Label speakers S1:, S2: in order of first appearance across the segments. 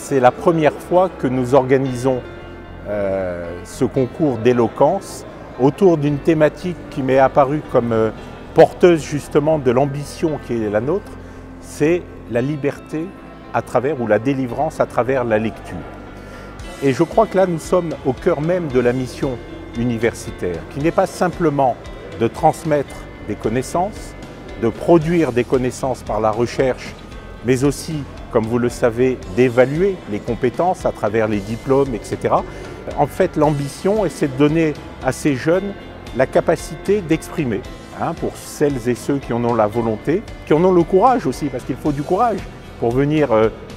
S1: c'est la première fois que nous organisons ce concours d'éloquence autour d'une thématique qui m'est apparue comme porteuse justement de l'ambition qui est la nôtre, c'est la liberté à travers, ou la délivrance à travers la lecture. Et je crois que là, nous sommes au cœur même de la mission universitaire, qui n'est pas simplement de transmettre des connaissances, de produire des connaissances par la recherche, mais aussi, comme vous le savez, d'évaluer les compétences à travers les diplômes, etc. En fait, l'ambition, c'est de donner à ces jeunes la capacité d'exprimer, pour celles et ceux qui en ont la volonté, qui en ont le courage aussi, parce qu'il faut du courage pour venir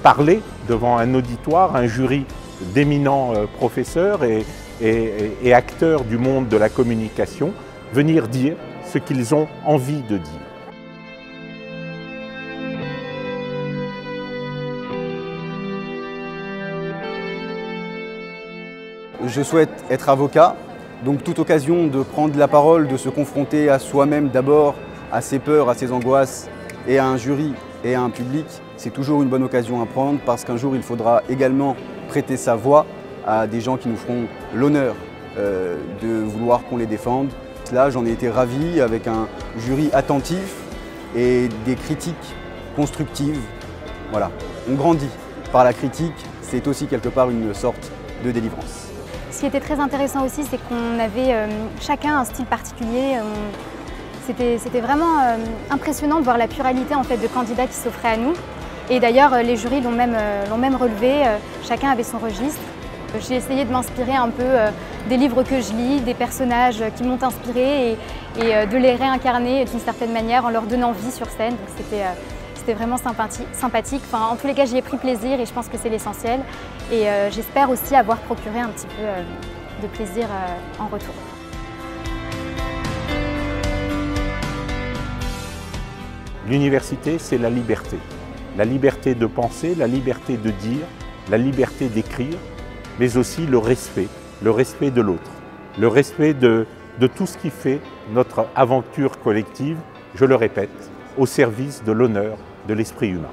S1: parler devant un auditoire, un jury d'éminents professeurs et acteurs du monde de la communication, venir dire ce qu'ils ont envie de dire.
S2: Je souhaite être avocat, donc toute occasion de prendre la parole, de se confronter à soi-même d'abord, à ses peurs, à ses angoisses, et à un jury et à un public, c'est toujours une bonne occasion à prendre parce qu'un jour il faudra également prêter sa voix à des gens qui nous feront l'honneur de vouloir qu'on les défende. Là, j'en ai été ravi avec un jury attentif et des critiques constructives. Voilà, on grandit par la critique, c'est aussi quelque part une sorte de délivrance.
S3: Ce qui était très intéressant aussi, c'est qu'on avait chacun un style particulier. C'était vraiment impressionnant de voir la pluralité en fait, de candidats qui s'offraient à nous. Et d'ailleurs, les jurys l'ont même relevé, chacun avait son registre. J'ai essayé de m'inspirer un peu des livres que je lis, des personnages qui m'ont inspiré et de les réincarner d'une certaine manière en leur donnant vie sur scène. C'était vraiment sympathique. Enfin, en tous les cas, j'y ai pris plaisir et je pense que c'est l'essentiel. Et j'espère aussi avoir procuré un petit peu de plaisir en retour.
S1: L'université, c'est la liberté. La liberté de penser, la liberté de dire, la liberté d'écrire, mais aussi le respect de l'autre, le respect de tout ce qui fait notre aventure collective, je le répète, au service de l'honneur de l'esprit humain.